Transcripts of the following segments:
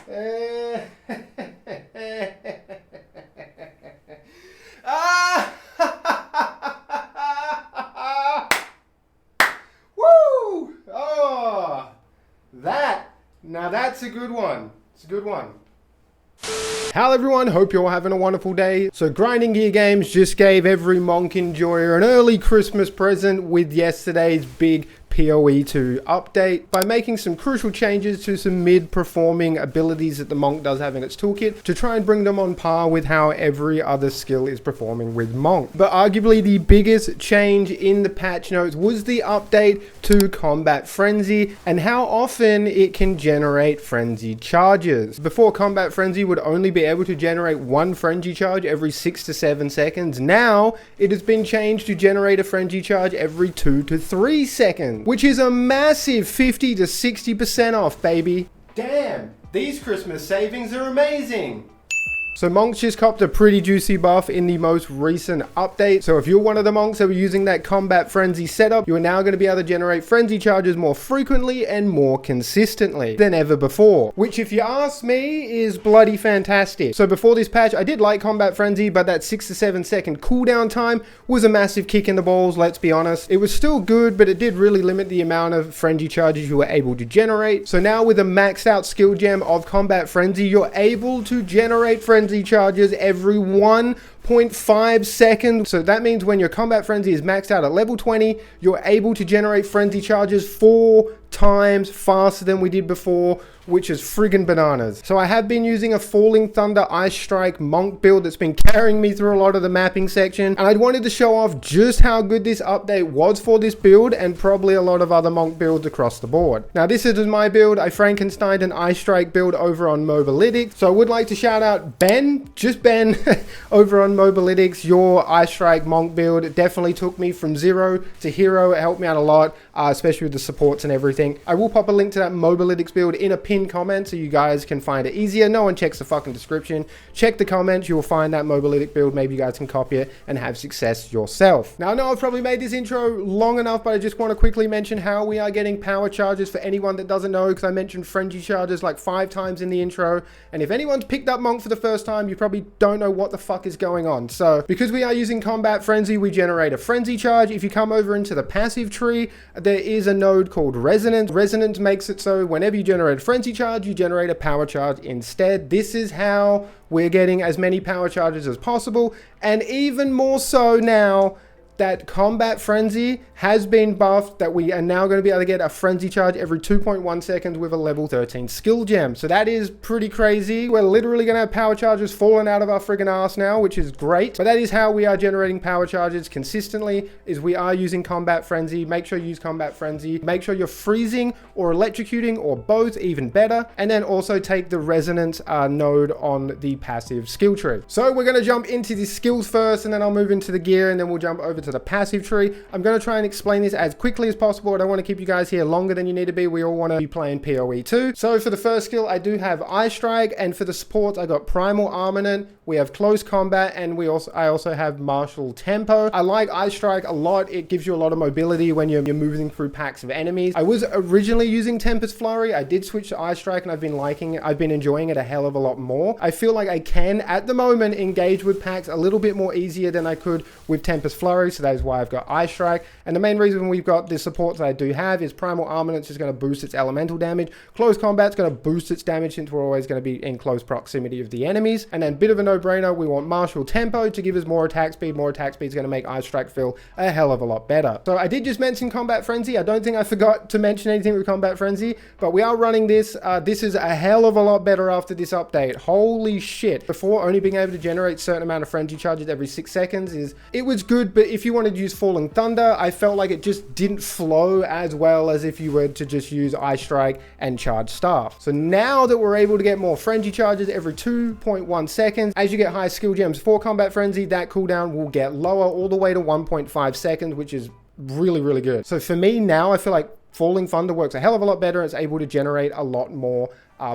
Ah! Woo! Oh, now that's a good one. It's a good one. Hello everyone, hope you're all having a wonderful day. So Grinding Gear Games just gave every Monk enjoyer an early Christmas present with yesterday's big PoE2 update by making some crucial changes to some mid-performing abilities that the Monk does have in its toolkit to try and bring them on par with how every other skill is performing with Monk. But arguably the biggest change in the patch notes was the update to Combat Frenzy and how often it can generate frenzy charges. Before, Combat Frenzy would only be able to generate one frenzy charge every 6 to 7 seconds. Now it has been changed to generate a frenzy charge every 2 to 3 seconds. Which is a massive 50 to 60% off, baby. Damn, these Christmas savings are amazing. So Monks just copped a pretty juicy buff in the most recent update. So if you're one of the Monks that were using that Combat Frenzy setup, you are now going to be able to generate frenzy charges more frequently and more consistently than ever before. Which, if you ask me, is bloody fantastic. So before this patch, I did like Combat Frenzy, but that 6 to 7 second cooldown time was a massive kick in the balls, let's be honest. It was still good, but it did really limit the amount of frenzy charges you were able to generate. So now with a maxed out skill gem of Combat Frenzy, you're able to generate frenzy charges every 1.5 seconds. So that means when your Combat Frenzy is maxed out at level 20, you're able to generate frenzy charges 4 times faster than we did before, which is friggin' bananas. So I have been using a Falling Thunder Ice Strike Monk build that's been carrying me through a lot of the mapping section, and I wanted to show off just how good this update was for this build and probably a lot of other Monk builds across the board. Now this is my build. I Frankensteined an Ice Strike build over on Mobalytics, so I would like to shout out Ben, just Ben, over on Mobalytics. Your Ice Strike Monk build definitely took me from 0 to hero. It helped me out a lot, especially with the supports and everything. I will pop a link to that Mobalytics build in a pinned comment so you guys can find it easier. No one checks the fucking description. Check the comments, you will find that Mobalytic build. Maybe you guys can copy it and have success yourself. Now I know I've probably made this intro long enough, but I just want to quickly mention how we are getting power charges for anyone that doesn't know, because I mentioned frenzy charges like 5 times in the intro, and if anyone's picked up Monk for the first time, you probably don't know what the fuck is going on. So because we are using Combat Frenzy, we generate a frenzy charge. If you come over into the passive tree, there is a node called Resonance. Resonance makes it so whenever you generate a frenzy charge, you generate a power charge instead. This is how we're getting as many power charges as possible, and even more so now that Combat Frenzy has been buffed, that we are now going to be able to get a frenzy charge every 2.1 seconds with a level 13 skill gem. So that is pretty crazy. We're literally going to have power charges falling out of our friggin' ass now, which is great. But that is how we are generating power charges consistently, is we are using Combat Frenzy. Make sure you use Combat Frenzy. Make sure you're freezing or electrocuting or both, even better. And then also take the Resonance node on the passive skill tree. So we're going to jump into the skills first, and then I'll move into the gear, and then we'll jump over to the passive tree. I'm going to try and explain this as quickly as possible. I don't want to keep you guys here longer than you need to be. We all want to be playing PoE too. So for the first skill, I do have Ice Strike, and for the supports, I got Primal Armament, we have Close Combat, and I also have Martial Tempo. I like Ice Strike a lot. It gives you a lot of mobility when you're moving through packs of enemies. I was originally using Tempest Flurry. I did switch to Ice Strike, and I've been liking it. I've been enjoying it a hell of a lot more. I feel like I can, at the moment, engage with packs a little bit more easier than I could with Tempest Flurry, so that is why I've got Ice Strike. And the main reason we've got the supports that I do have is Primal Armament is going to boost its elemental damage. Close Combat is going to boost its damage since we're always going to be in close proximity of the enemies. And then bit of a no-brainer, we want Martial Tempo to give us more attack speed. More attack speed is going to make Ice Strike feel a hell of a lot better. So I did just mention Combat Frenzy. I don't think I forgot to mention anything with Combat Frenzy, but we are running this. This is a hell of a lot better after this update. Holy shit. Before, only being able to generate a certain amount of frenzy charges every 6 seconds it was good, but if you wanted to use Falling Thunder, I felt like it just didn't flow as well as if you were to just use Ice Strike and Charge Staff. So now that we're able to get more frenzy charges every 2.1 seconds, as you get high skill gems for Combat Frenzy, that cooldown will get lower all the way to 1.5 seconds, which is really, really good. So for me now, I feel like Falling Thunder works a hell of a lot better. It's able to generate a lot more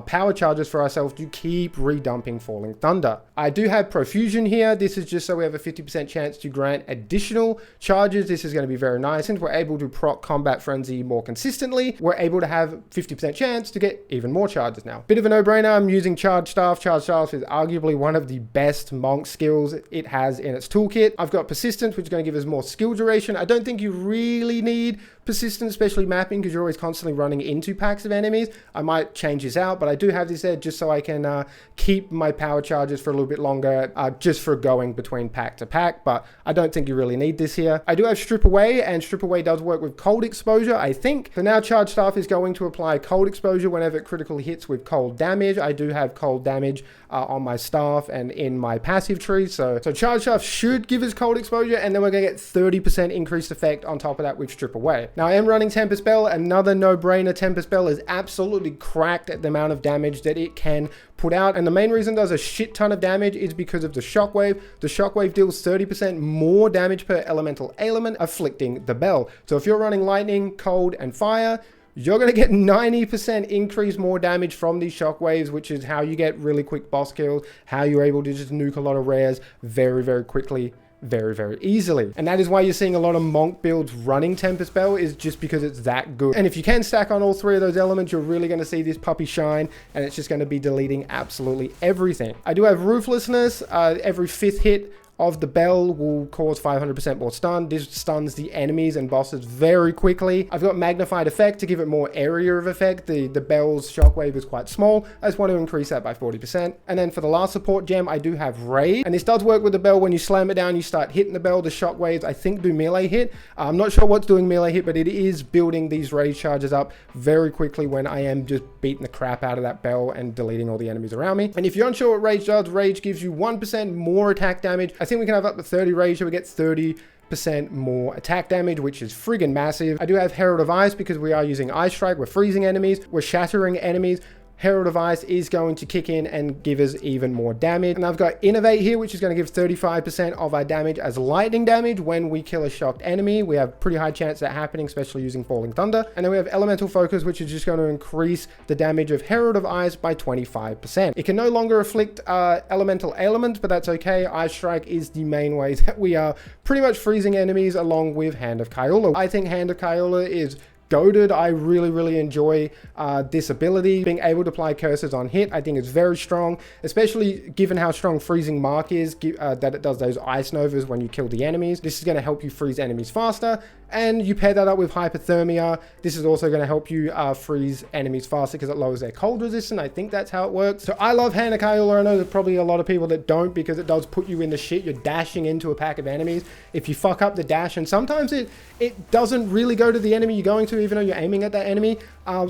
power charges for ourselves to keep redumping Falling Thunder. I do have Profusion here. This is just so we have a 50% chance to grant additional charges. This is going to be very nice. Since we're able to proc Combat Frenzy more consistently, we're able to have 50% chance to get even more charges now. Bit of a no-brainer. I'm using Charge Staff. Charge Staff is arguably one of the best monk skills it has in its toolkit. I've got Persistence, which is going to give us more skill duration. I don't think you really need Persistence, especially mapping, because you're always constantly running into packs of enemies. I might change this out, but I do have this there just so I can keep my power charges for a little bit longer, just for going between pack to pack, but I don't think you really need this here. I do have Strip Away, and Strip Away does work with cold exposure, I think. So now Charge Staff is going to apply cold exposure whenever it critically hits with cold damage. I do have cold damage on my staff and in my passive tree, so Charge Staff should give us cold exposure, and then we're going to get 30% increased effect on top of that with Strip Away. Now I am running Tempest Bell, another no-brainer. Tempest Bell is absolutely cracked at the amount of damage that it can put out, and the main reason it does a shit ton of damage is because of the Shockwave. The Shockwave deals 30% more damage per elemental ailment afflicting the bell. So if you're running lightning, cold, and fire, you're going to get 90% increase more damage from these shockwaves, which is how you get really quick boss kills, how you're able to just nuke a lot of rares very, very quickly, very, very easily. And that is why you're seeing a lot of monk builds running Tempest Bell, is just because it's that good. And if you can stack on all three of those elements, you're really going to see this puppy shine, and it's just going to be deleting absolutely everything. I do have Ruthlessness. Every 5th hit of the bell will cause 500% more stun. This stuns the enemies and bosses very quickly. I've got Magnified Effect to give it more area of effect. The bell's shockwave is quite small. I just want to increase that by 40%. And then for the last support gem, I do have Raid. And this does work with the bell. When you slam it down, you start hitting the bell. The shockwaves, I think, do melee hit. I'm not sure what's doing melee hit, but it is building these Raid charges up very quickly when I am just beating the crap out of that bell and deleting all the enemies around me. And if you're unsure what Rage does, Rage gives you 1% more attack damage. I think we can have up to 30 rage, so we get 30% more attack damage, which is friggin' massive. I do have Herald of Ice because we are using Ice Strike. We're freezing enemies, we're shattering enemies. Herald of Ice is going to kick in and give us even more damage. And I've got Innovate here, which is going to give 35% of our damage as lightning damage when we kill a shocked enemy. We have pretty high chance of that happening, especially using Falling Thunder. And then we have Elemental Focus, which is just going to increase the damage of Herald of Ice by 25%. It can no longer afflict elemental ailments, but that's okay. Ice Strike is the main way that we are pretty much freezing enemies, along with Hand of Kyola. I think Hand of Kyola is goated. I really enjoy this ability. Being able to apply curses on hit, I think it's very strong, especially given how strong Freezing Mark is, that it does those ice novas when you kill the enemies. This is going to help you freeze enemies faster, and you pair that up with Hypothermia. This is also going to help you freeze enemies faster because it lowers their cold resistance. I think that's how it works. So I love Hand of Kyola. I know there's probably a lot of people that don't, because it does put you in the shit. You're dashing into a pack of enemies. If you fuck up the dash, and sometimes it doesn't really go to the enemy you're going to, even though you're aiming at that enemy.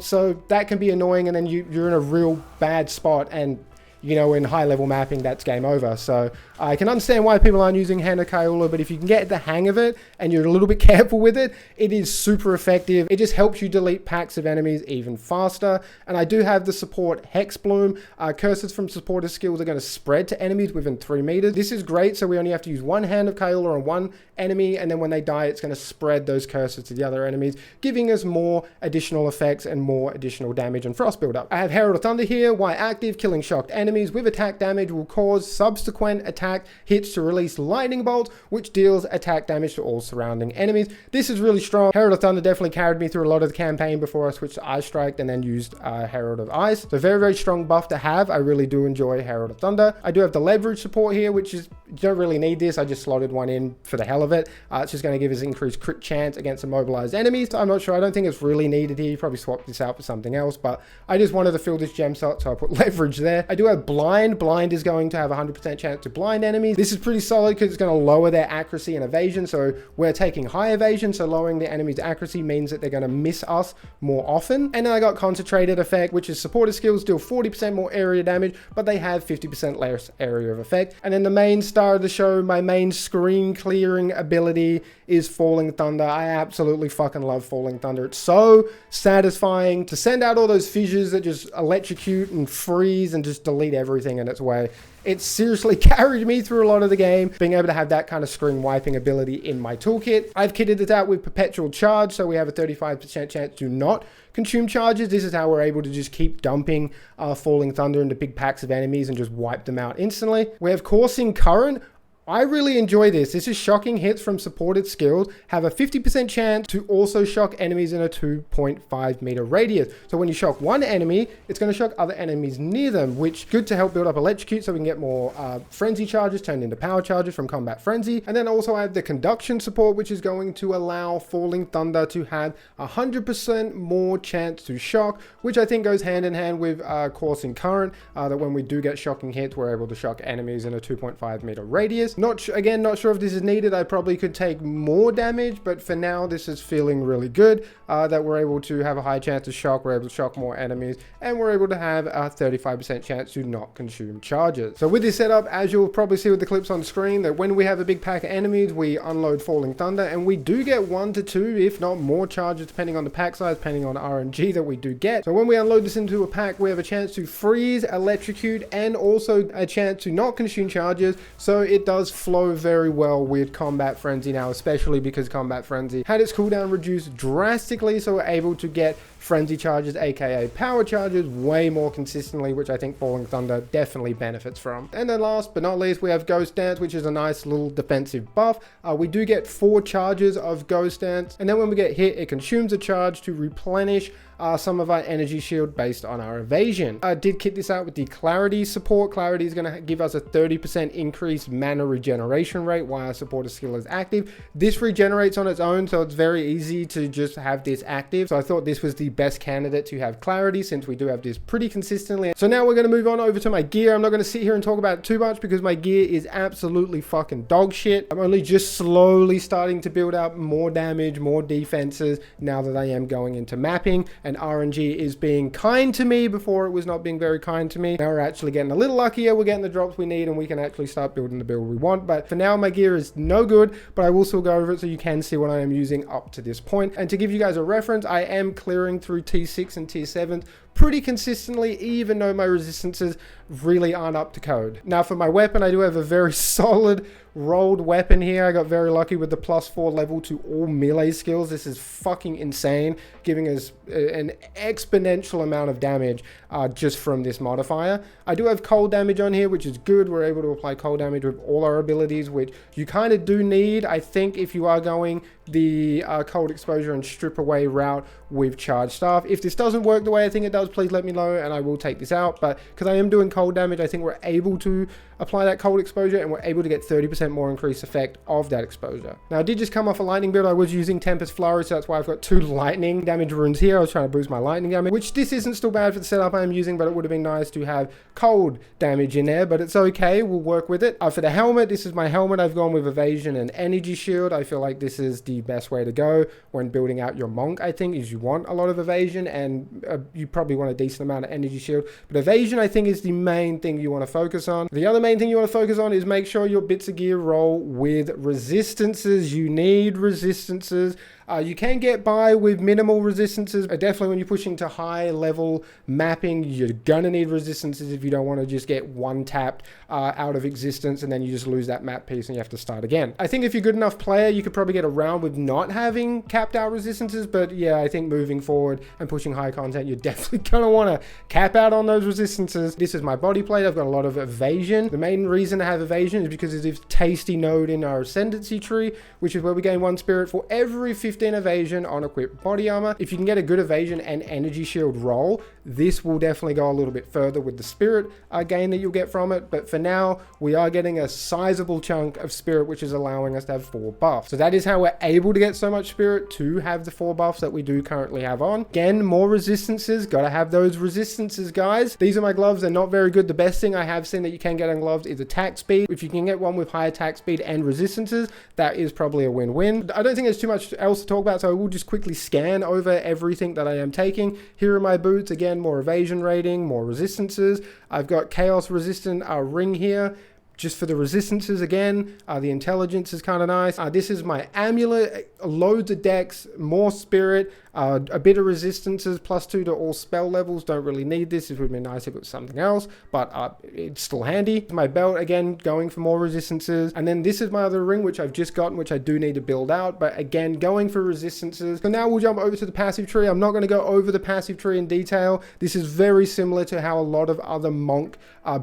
So that can be annoying, and then you're in a real bad spot, and you know, in high level mapping, that's game over. So I can understand why people aren't using Hand of Kyola, but if you can get the hang of it and you're a little bit careful with it, it is super effective. It just helps you delete packs of enemies even faster. And I do have the support Hex Bloom. Curses from supporter skills are going to spread to enemies within 3 meters. This is great, so we only have to use one Hand of Kyola on one enemy, and then when they die, it's going to spread those curses to the other enemies, giving us more additional effects and more additional damage and frost buildup. I have Herald of Thunder here. Why active? Killing shocked enemies with attack damage will cause subsequent attack hits to release lightning bolts, which deals attack damage to all surrounding enemies. This is really strong. Herald of Thunder definitely carried me through a lot of the campaign before I switched to Ice Strike and then used Herald of Ice. So very strong buff to have. I really do enjoy Herald of Thunder. I do have the leverage support here, which is, you don't really need this. I just slotted one in for the hell of it. It's just going to give us increased crit chance against immobilized enemies. So I'm not sure. I don't think it's really needed here. You probably swap this out for something else, but I just wanted to fill this gem slot, so I put leverage there. I do have Blind. Blind is going to have a 100% chance to blind enemies. This is pretty solid because it's going to lower their accuracy and evasion. So we're taking high evasion, so lowering the enemy's accuracy means that they're going to miss us more often. And then I got Concentrated Effect, which is supporter skills deal 40% more area damage, but they have 50% less area of effect. And then the main star of the show, my main screen clearing ability, is Falling Thunder. I absolutely fucking love Falling Thunder. It's so satisfying to send out all those fissures that just electrocute and freeze and just delete everything in its way. It seriously carried me through a lot of the game, being able to have that kind of screen wiping ability in my toolkit. I've kitted it out with Perpetual Charge, so we have a 35% chance to not consume charges. This is how we're able to just keep dumping Falling Thunder into big packs of enemies and just wipe them out instantly. We have Coursing Current. I really enjoy this. This is shocking hits from supported skills have a 50% chance to also shock enemies in a 2.5 meter radius. So when you shock one enemy, it's going to shock other enemies near them, which is good to help build up electrocute so we can get more frenzy charges turned into power charges from combat frenzy. And then also I have the conduction support, which is going to allow Falling Thunder to have 100% more chance to shock, which I think goes hand in hand with Coursing Current, that when we do get shocking hits, we're able to shock enemies in a 2.5 meter radius. Not sure if this is needed. I probably could take more damage, but for now this is feeling really good, that we're able to have a high chance to shock, we're able to shock more enemies, and we're able to have a 35% chance to not consume charges. So with this setup, as you'll probably see with the clips on screen, that when we have a big pack of enemies, we unload Falling Thunder, and we do get 1 to 2, if not more charges, depending on the pack size, depending on RNG that we do get. So when we unload this into a pack, we have a chance to freeze, electrocute, and also a chance to not consume charges, so it does flow very well with Combat Frenzy now, especially because Combat Frenzy had its cooldown reduced drastically, so we're able to get frenzy charges, aka power charges, way more consistently, which I think Falling Thunder definitely benefits from. And then last but not least, we have Ghost Dance, which is a nice little defensive buff. We do get 4 charges of Ghost Dance, and then when we get hit, it consumes a charge to replenish some of our energy shield based on our evasion. I did kit this out with the Clarity support. Clarity is going to give us a 30% increased mana regeneration rate while our supporter skill is active. This regenerates on its own, so it's very easy to just have this active. So I thought this was the best candidate to have Clarity, since we do have this pretty consistently. So now we're going to move on over to my gear. I'm not going to sit here and talk about it too much because my gear is absolutely fucking dog shit. I'm only just slowly starting to build up more damage, more defenses now that I am going into mapping, and RNG is being kind to me. Before it was not being very kind to me. Now we're actually getting a little luckier. We're getting the drops we need, and we can actually start building the build we want. But for now, my gear is no good, but I will still go over it so you can see what I am using up to this point. And to give you guys a reference, I am clearing through T6 and T7 pretty consistently, even though my resistances really aren't up to code. Now for my weapon, I do have a very solid rolled weapon here. I got very lucky with the +4 level to all melee skills. This is fucking insane, giving us an exponential amount of damage just from this modifier. I do have cold damage on here, which is good. We're able to apply cold damage with all our abilities, which you kind of do need, I think, if you are going the cold exposure and strip away route with charged staff. If this doesn't work the way I think it does, please let me know and I will take this out. But because I am doing cold damage, I think we're able to apply that cold exposure and we're able to get 30% more increased effect of that exposure. Now I did just come off a lightning build. I was using Tempest Flurry, so that's why I've got 2 lightning damage runes here. I was trying to boost my lightning damage, which this isn't still bad for the setup I am using, but it would have been nice to have cold damage in there, but it's okay. We'll work with it. For the helmet, this is my helmet. I've gone with evasion and energy shield. I feel like this is the best way to go when building out your monk. I think is you want a lot of evasion and you probably want a decent amount of energy shield, but evasion I think is the main thing you want to focus on. The other main thing you want to focus on is make sure your bits of gear roll with resistances. You need resistances. You can get by with minimal resistances. Definitely when you're pushing to high level mapping, you're gonna need resistances if you don't want to just get one tapped out of existence and then you just lose that map piece and you have to start again. I think if you're a good enough player, you could probably get around with not having capped out resistances, but yeah, I think moving forward and pushing high content, you're definitely gonna want to cap out on those resistances. This is my body plate. I've got a lot of evasion. The main reason to have evasion is because it's this tasty node in our ascendancy tree, which is where we gain 1 spirit for every 15 evasion on equipped body armor. If you can get a good evasion and energy shield roll, this will definitely go a little bit further with the spirit gain that you'll get from it. But for now, we are getting a sizable chunk of spirit, which is allowing us to have 4 buffs. So that is how we're able to get so much spirit, to have the 4 buffs that we do currently have on. Again, more resistances. Gotta have those resistances, guys. These are my gloves. They're not very good. The best thing I have seen that you can get on gloves is attack speed. If you can get one with high attack speed and resistances, that is probably a win-win. I don't think there's too much else to talk about, so I will just quickly scan over everything that I am taking. Here are my boots. Again, more evasion rating, more resistances. I've got chaos resistant ring here just for the resistances. Again, the intelligence is kind of nice. This is my amulet, loads of dex, more spirit, A bit of resistances, +2 to all spell levels. Don't really need this. It would be nice if it was something else, but it's still handy. My belt, again, going for more resistances. And then this is my other ring, which I've just gotten, which I do need to build out, but again, going for resistances. So now we'll jump over to the passive tree. I'm not going to go over the passive tree in detail. This is very similar to how a lot of other Monk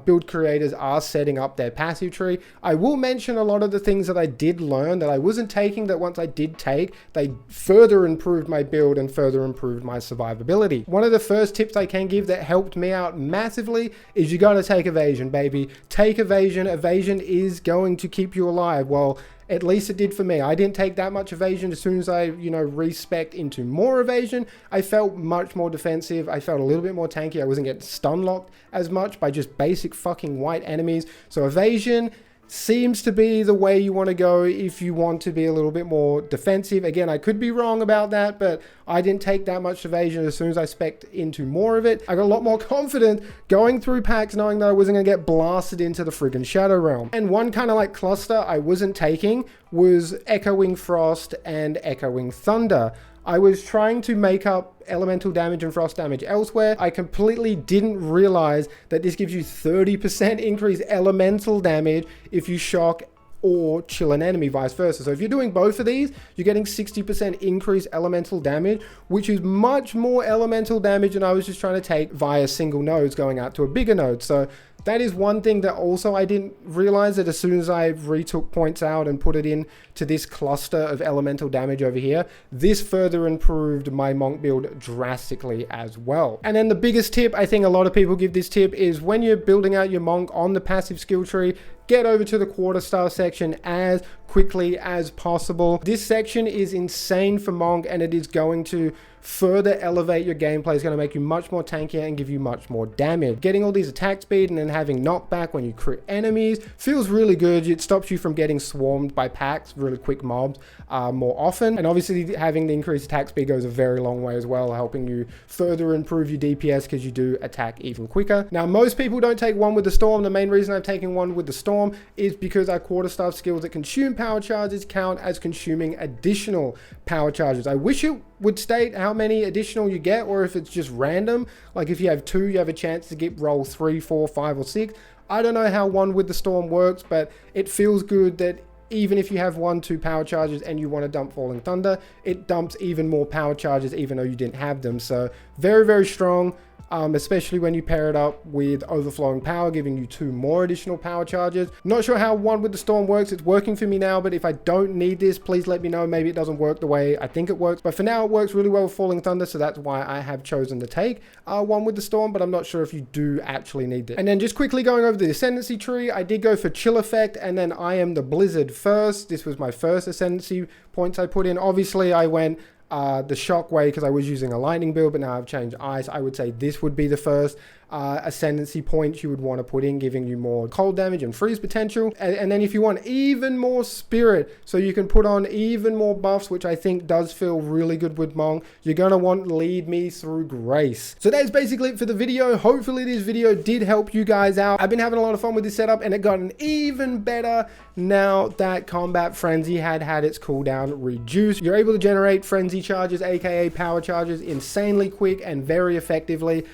build creators are setting up their passive tree. I will mention a lot of the things that I did learn that I wasn't taking, that once I did take, they further improved my build and further improved my survivability. One of the first tips I can give that helped me out massively is you got to take evasion, baby. Take evasion. Evasion is going to keep you alive. Well, at least it did for me. I didn't take that much evasion. As soon as I, respec into more evasion, I felt much more defensive. I felt a little bit more tanky. I wasn't getting stun locked as much by just basic fucking white enemies. So evasion seems to be the way you want to go if you want to be a little bit more defensive. Again, I could be wrong about that, but I didn't take that much evasion. As soon as I spec'd into more of it, I got a lot more confident going through packs knowing that I wasn't going to get blasted into the friggin' Shadow Realm. And one kind of like cluster I wasn't taking was Echoing Frost and Echoing Thunder. I was trying to make up elemental damage and frost damage elsewhere. I completely didn't realize that this gives you 30% increased elemental damage if you shock or chill an enemy, vice versa. So if you're doing both of these, you're getting 60% increased elemental damage, which is much more elemental damage than I was just trying to take via single nodes going out to a bigger node. So that is one thing that also I didn't realize, that as soon as I retook points out and put it in to this cluster of elemental damage over here, this further improved my Monk build drastically as well. And then the biggest tip, I think a lot of people give this tip, is when you're building out your Monk on the passive skill tree, get over to the quarterstaff section as quickly as possible. This section is insane for Monk, and it is going to further elevate your gameplay. It's going to make you much more tankier and give you much more damage. Getting all these attack speed and then having knockback when you crit enemies feels really good. It stops you from getting swarmed by packs, really quick mobs, more often. And obviously having the increased attack speed goes a very long way as well, helping you further improve your DPS because you do attack even quicker. Now, most people don't take one with the Storm. The main reason I'm taking one with the Storm is because our quarterstaff skills that consume power charges count as consuming additional power charges. I wish it would state how many additional you get, or if it's just random. Like if you have 2, you have a chance to get roll 3, 4, 5, or 6. I don't know how one with the Storm works, but it feels good that even if you have 1, 2 power charges and you want to dump Falling Thunder, it dumps even more power charges even though you didn't have them. So very, very strong. Especially when you pair it up with Overflowing Power, giving you 2 more additional power charges. Not sure how one with the Storm works. It's working for me now, but if I don't need this, please let me know. Maybe it doesn't work the way I think it works. But for now, it works really well with Falling Thunder, so that's why I have chosen to take one with the Storm, but I'm not sure if you do actually need this. And then just quickly going over the Ascendancy tree, I did go for Chill Effect, and then I Am the Blizzard first. This was my first Ascendancy points I put in. Obviously, I went the Shockwave because I was using a lightning build, but now I've changed ice. I would say this would be the first ascendancy points you would want to put in, giving you more cold damage and freeze potential. And then if you want even more spirit, so you can put on even more buffs, which I think does feel really good with Monk, you're going to want Lead Me Through Grace. So that's basically it for the video. Hopefully this video did help you guys out. I've been having a lot of fun with this setup, and it got even better now that Combat Frenzy had its cooldown reduced. You're able to generate frenzy charges, aka power charges, insanely quick and very effectively,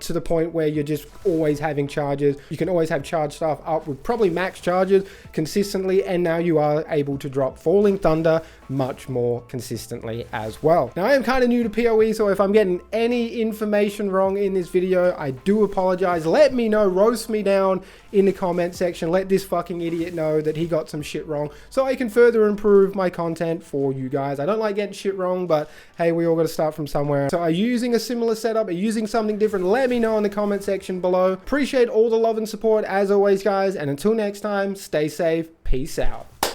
to the point where you're just always having charges. You can always have charge stuff up with probably max charges consistently, and now you are able to drop Falling Thunder much more consistently as well. Now I am kind of new to PoE, so if I'm getting any information wrong in this video, I do apologize. Let me know, roast me down in the comment section. Let this fucking idiot know that he got some shit wrong, so I can further improve my content for you guys. I don't like getting shit wrong, but hey, we all got to start from somewhere. So are you using a similar setup? Are you using something different? Let me know in the comment section below. Appreciate all the love and support as always, guys, and until next time, stay safe. Peace out.